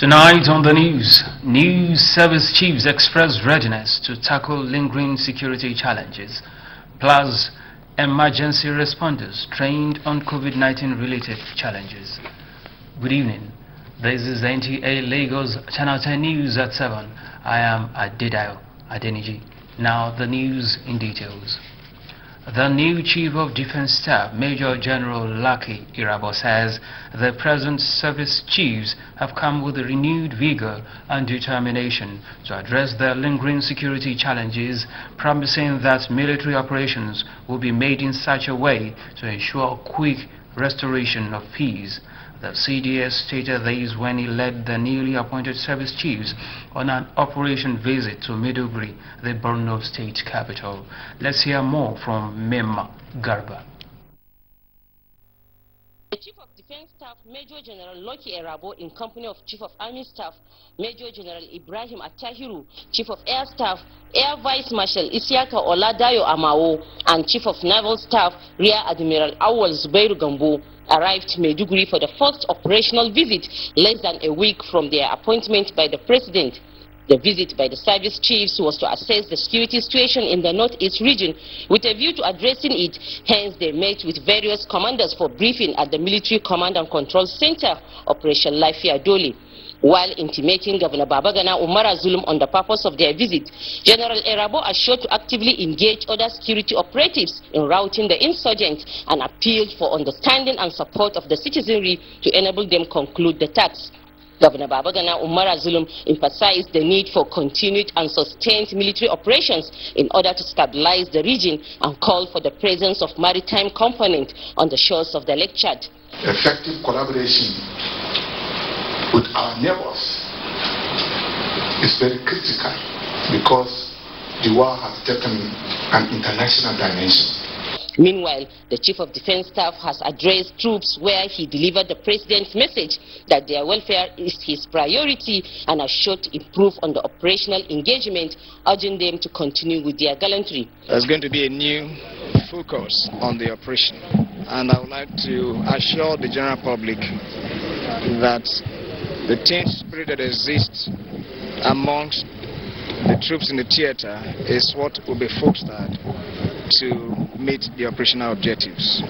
Tonight on the news service chiefs expressed readiness to tackle lingering security challenges, plus emergency responders trained on COVID-19 related challenges. Good evening. This is NTA Lagos Channel 10 News at 7. I am Adedayo Adeniji. Now the news in details. The new Chief of Defense Staff, Major General Lucky Irabo, says the present service chiefs have come with a renewed vigor and determination to address their lingering security challenges, promising that military operations will be made in such a way to ensure quick restoration of peace. The CDS stated this when he led the newly appointed service chiefs on an operation visit to Maiduguri, the Borno state capital. Let's hear more from Mema Garba. The Chief of Defense Staff, Major General Lucky Irabo, in company of Chief of Army Staff, Major General Ibrahim Attahiru, Chief of Air Staff, Air Vice Marshal Isiaka Adedayo Adeniji, and Chief of Naval Staff, Rear Admiral Awal Zubairu Gambo, arrived Maiduguri for the first operational visit less than a week from their appointment by the President. The visit by the service chiefs was to assess the security situation in the northeast region with a view to addressing it. Hence, they met with various commanders for briefing at the Military Command and Control Center, Operation Lafia Dole. While intimating Governor Babagana Umara Zulum on the purpose of their visit, General Irabo assured to actively engage other security operatives in routing the insurgents and appealed for understanding and support of the citizenry to enable them conclude the task. Governor Babagana Umara Zulum emphasized the need for continued and sustained military operations in order to stabilize the region and called for the presence of maritime component on the shores of the Lake Chad. Effective collaboration with our neighbors is very critical because the war has taken an international dimension. Meanwhile, the Chief of Defense Staff has addressed troops where he delivered the President's message that their welfare is his priority and assured to improve on the operational engagement, urging them to continue with their gallantry. There's going to be a new focus on the operation, and I would like to assure the general public that the team spirit that exists amongst the troops in the theater is what will be fostered to meet the operational objectives.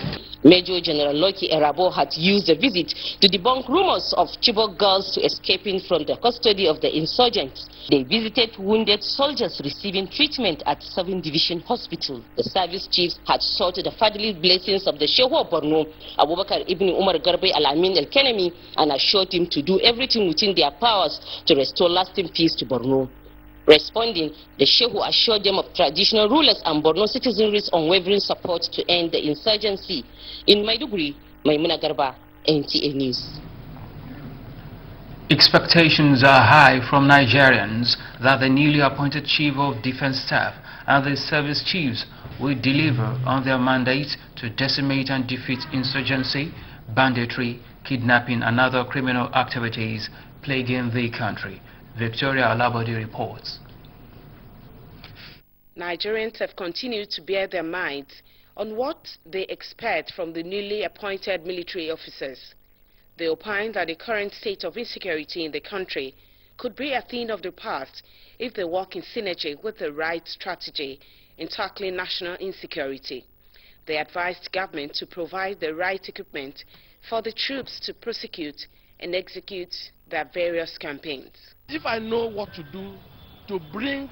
Major General Lucky Irabo had used the visit to debunk rumors of Chibok girls escaping from the custody of the insurgents. They visited wounded soldiers receiving treatment at 7th Division Hospital. The service chiefs had sought the fatherly blessings of the Shehu of Borno, Abubakar Ibn Umar Garbe Al-Amin El-Kenemi, and assured him to do everything within their powers to restore lasting peace to Borno. Responding, the Shehu assured them of traditional rulers and Borno citizenry's unwavering support to end the insurgency. In Maiduguri, Maimuna Garba, NTA News. Expectations are high from Nigerians that the newly appointed Chief of Defense Staff and the service chiefs will deliver on their mandate to decimate and defeat insurgency, banditry, kidnapping and other criminal activities plaguing the country. Victoria Alabodi reports. Nigerians have continued to bear their minds on what they expect from the newly appointed military officers. They opine that the current state of insecurity in the country could be a thing of the past if they work in synergy with the right strategy in tackling national insecurity. They advised government to provide the right equipment for the troops to prosecute and execute their various campaigns. If I know what to do to bring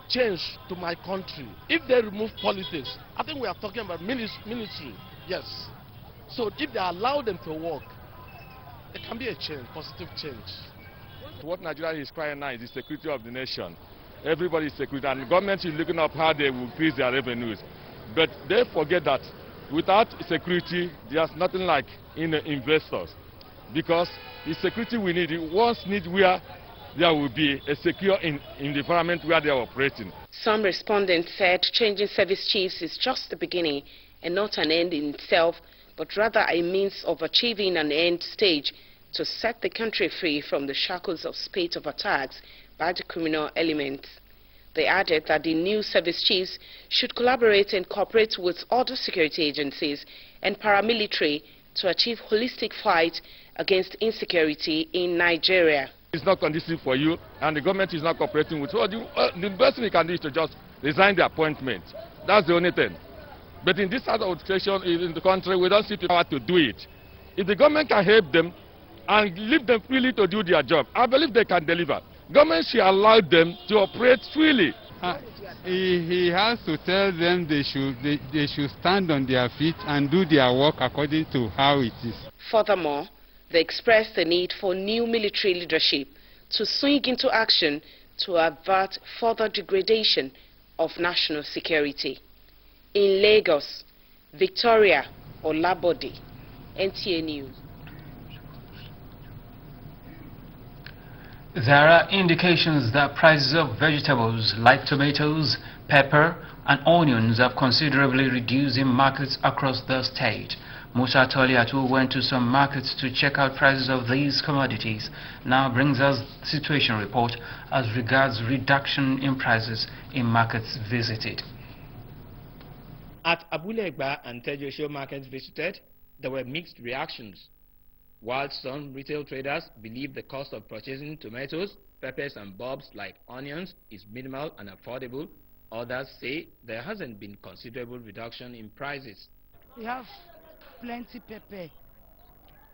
change to my country, if they remove politics, I think we are talking about military, yes. So if they allow them to work, it can be a change, positive change. What Nigeria is crying now is the security of the nation. Everybody is security, and the government is looking up how they will increase their revenues. But they forget that without security, there's nothing like investors. Because the security we need, we once need where there will be a secure environment where they are operating. Some respondents said changing service chiefs is just the beginning and not an end in itself, but rather a means of achieving an end stage to set the country free from the shackles of spate of attacks by the criminal elements. They added that the new service chiefs should collaborate and cooperate with other security agencies and paramilitary to achieve holistic fight against insecurity in Nigeria. It's not conducive for you, and the government is not cooperating with you. The best thing you can do is to just resign the appointment. That's the only thing. But in this sort of situation in the country, we don't see people to do it. If the government can help them and leave them freely to do their job, I believe they can deliver. Government should allow them to operate freely. He has to tell them they should stand on their feet and do their work according to how it is. Furthermore, they expressed the need for new military leadership to swing into action to avert further degradation of national security. In Lagos, Victoria Olabode, NTA News. There are indications that prices of vegetables like tomatoes, pepper and onions have considerably reduced in markets across the state. Musa Toliatu went to some markets to check out prices of these commodities. Now brings us the situation report as regards reduction in prices in markets visited. At Abulegba and Tejosho markets visited, there were mixed reactions. While some retail traders believe the cost of purchasing tomatoes, peppers and bulbs like onions is minimal and affordable, others say there hasn't been considerable reduction in prices. We have plenty pepper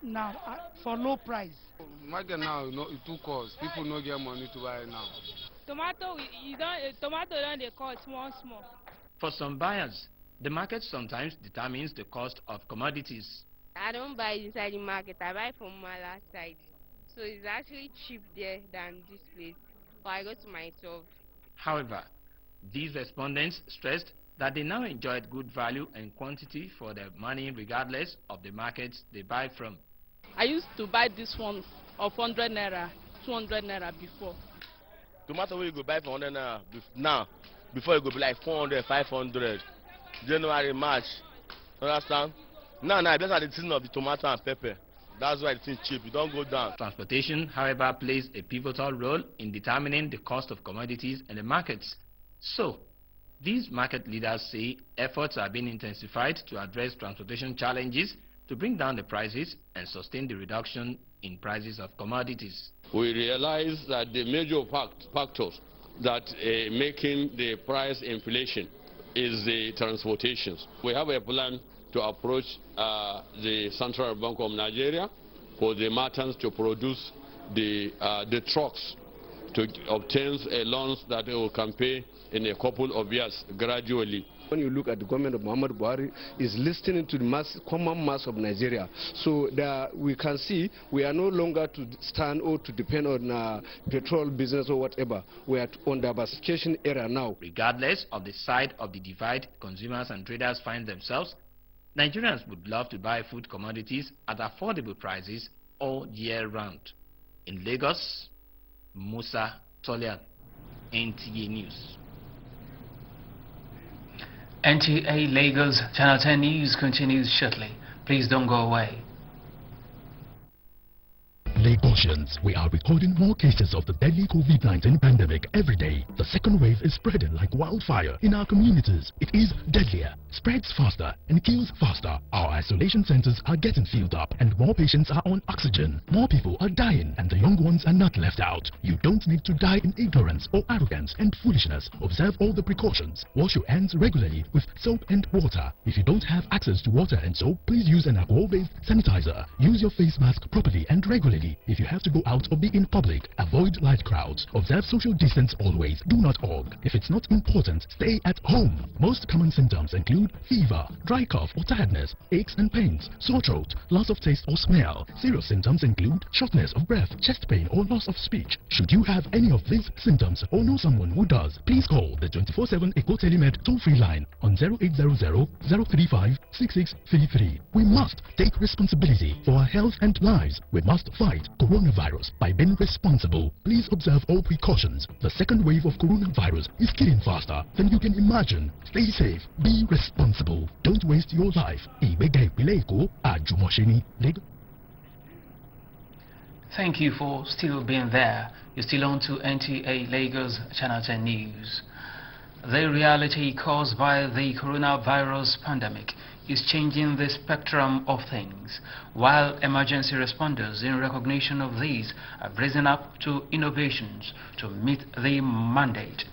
now for low price. Market now, it too cost. People don't get money to buy now. Tomato don't they cost small. For some buyers, the market sometimes determines the cost of commodities. I don't buy inside the market, I buy from my last side. So it's actually cheap there than this place. But I go to my shop. However, these respondents stressed that they now enjoyed good value and quantity for their money regardless of the markets they buy from. I used to buy this one of 100 naira, 200 naira before. Tomato you go buy for 100 naira now, before it go be like 400, 500. January, March, understand? Now, these are the season of the tomato and pepper. That's why it's cheap, it don't go down. Transportation, however, plays a pivotal role in determining the cost of commodities in the markets. So, these market leaders say efforts are being intensified to address transportation challenges to bring down the prices and sustain the reduction in prices of commodities. We realize that the major factors that making the price inflation is the transportations. We have a plan to approach the Central Bank of Nigeria for the merchants to produce the trucks to obtain loans that they can pay in a couple of years gradually. When you look at the government of Muhammad Buhari, is listening to the common mass of Nigeria. So we can see we are no longer to stand or to depend on petrol business or whatever. We are on the diversification era now. Regardless of the side of the divide consumers and traders find themselves, Nigerians would love to buy food commodities at affordable prices all year round. In Lagos, Musa Tolian, NTA News. NTA Lagos Channel 10 News continues shortly. Please don't go away. Lagosians, we are recording more cases of the deadly COVID-19 pandemic every day. The second wave is spreading like wildfire in our communities. It is deadlier, spreads faster, and kills faster. Our isolation centers are getting filled up, and more patients are on oxygen. More people are dying, and the young ones are not left out. You don't need to die in ignorance or arrogance and foolishness. Observe all the precautions. Wash your hands regularly with soap and water. If you don't have access to water and soap, please use an alcohol-based sanitizer. Use your face mask properly and regularly. If you have to go out or be in public, avoid large crowds. Observe social distance always. Do not hug. If it's not important, stay at home. Most common symptoms include fever, dry cough or tiredness, aches and pains, sore throat, loss of taste or smell. Serious symptoms include shortness of breath, chest pain or loss of speech. Should you have any of these symptoms or know someone who does, please call the 24/7 Eco Telemed toll-free line on 0800-035-6633. We must take responsibility for our health and lives. We must fight coronavirus by being responsible. Please observe all precautions. The second wave of coronavirus is killing faster than you can imagine. Stay safe. Be responsible. Don't waste your life. Thank you for still being there. You're still on to NTA Lagos Channel 10 News. The reality caused by the coronavirus pandemic is changing the spectrum of things, while emergency responders, in recognition of these, are brazen up to innovations to meet the mandate.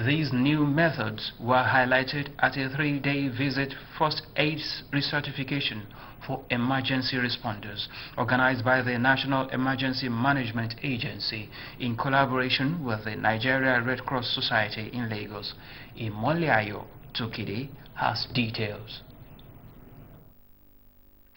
These new methods were highlighted at a 3-day visit first aid recertification for emergency responders organized by the National Emergency Management Agency in collaboration with the Nigeria Red Cross Society in Lagos. Adedayo Adeniji has details.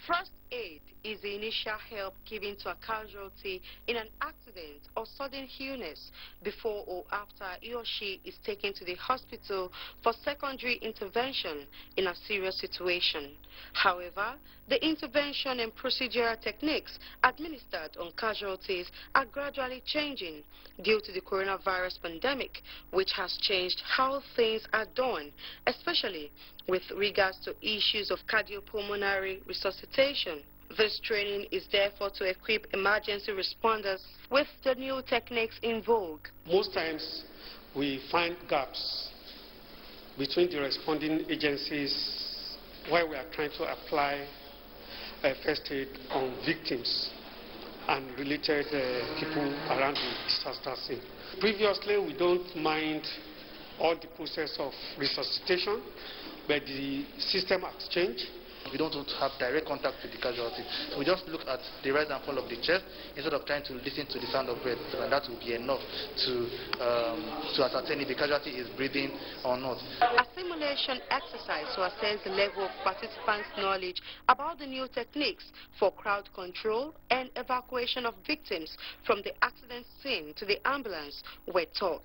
First aid is the initial help given to a casualty in an accident or sudden illness before or after he or she is taken to the hospital for secondary intervention in a serious situation. However, the intervention and procedural techniques administered on casualties are gradually changing due to the coronavirus pandemic, which has changed how things are done, especially with regards to issues of cardiopulmonary resuscitation. This training is therefore to equip emergency responders with the new techniques in vogue. Most times we find gaps between the responding agencies while we are trying to apply first aid on victims and related people around the disaster scene. Previously, we don't mind all the process of resuscitation, but the system has changed. We don't want to have direct contact with the casualty. So we just look at the rise and fall of the chest instead of trying to listen to the sound of breath. And that will be enough to ascertain if the casualty is breathing or not. A simulation exercise to assess the level of participants' knowledge about the new techniques for crowd control and evacuation of victims from the accident scene to the ambulance were taught.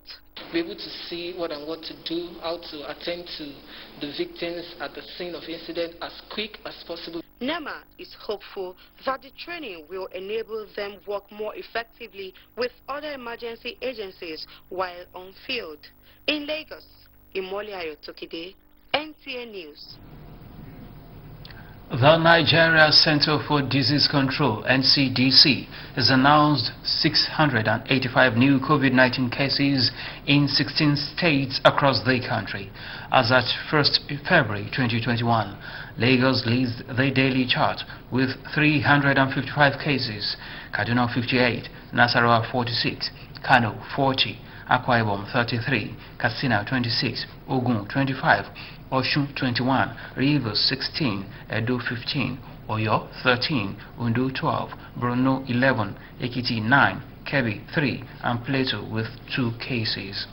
Be able to see what and what to do, how to attend to the victims at the scene of incident as quick as possible. NEMA is hopeful that the training will enable them work more effectively with other emergency agencies while on field. In Lagos, Adedayo Adeniji, NTA News. The Nigeria Center for Disease Control, NCDC, has announced 685 new COVID-19 cases in 16 states across the country. As at 1st February 2021, Lagos leads the daily chart with 355 cases, Kaduna 58, Nasarawa 46, Kano 40, Akwa Ibom 33, Katsina 26, Ogun 25, Osun 21, Rivers 16, Edo 15, Oyo 13, Ondo 12, Borno 11, Ekiti 9, Kebbi 3, and Plateau with 2 cases.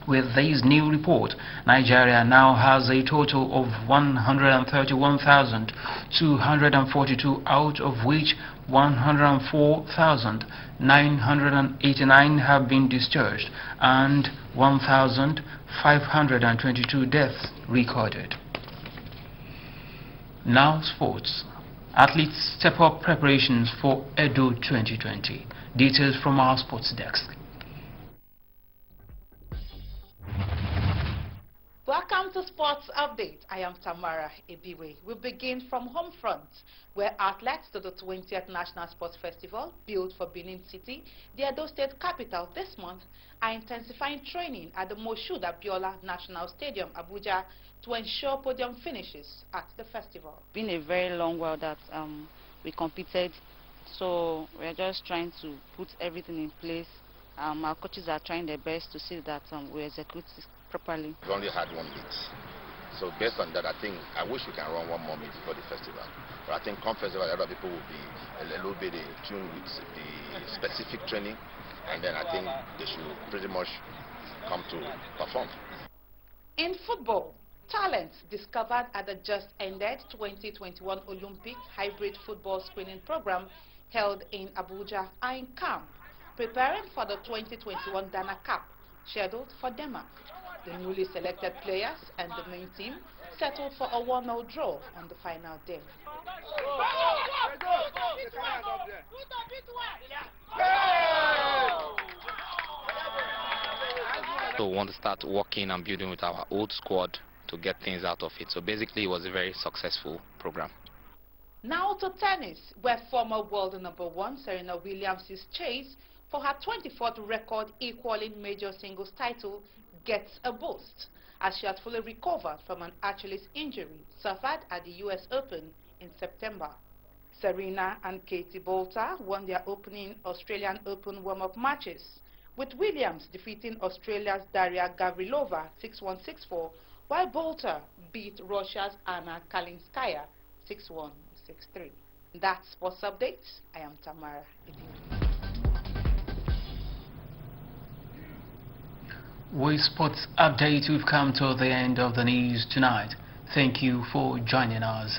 With this new report, Nigeria now has a total of 131,242, out of which 104,989 have been discharged and 1,522 deaths recorded. Now sports. Athletes step up preparations for Edo 2020. Details from our sports desk. Welcome to Sports Update. I am Tamara Ebiwe. We begin from home front, where athletes to the 20th National Sports Festival, built for Benin City, the Edo State capital, this month, are intensifying training at the Moshood Abiola National Stadium, Abuja, to ensure podium finishes at the festival. It's been a very long while that we competed, so we're just trying to put everything in place. Our coaches are trying their best to see that we execute this properly. We only had 1 meet, so based on that, I wish we can run 1 more meet before the festival. But I think come festival, a lot of people will be a little bit in tune with the specific training, and then I think they should pretty much come to perform. In football, talent discovered at the just-ended 2021 Olympic hybrid football screening program held in Abuja are in camp, preparing for the 2021 Ghana Cup, scheduled for Denmark. The newly selected players and the main team settled for a 1-0 draw on the final day. So we want to start working and building with our old squad to get things out of it. So basically it was a very successful program. Now to tennis, where former world #1 Serena Williams' chase for her 24th record equaling major singles title gets a boost. as she had fully recovered from an Achilles injury suffered at the US Open in September. Serena and Katie Boulter won their opening Australian Open warm-up matches, with Williams defeating Australia's Daria Gavrilova 6-1, 6-4, while Boulter beat Russia's Anna Kalinskaya 6-1, 6-3. That's Sports Updates. I am Tamara Idiri. With Sports Update, we've come to the end of the news tonight. Thank you for joining us.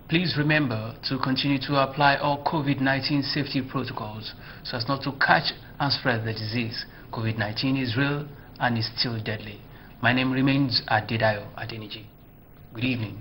Please remember to continue to apply all COVID-19 safety protocols so as not to catch and spread the disease. COVID-19 is real and is still deadly. My name remains Adedayo Adeniji. Good evening.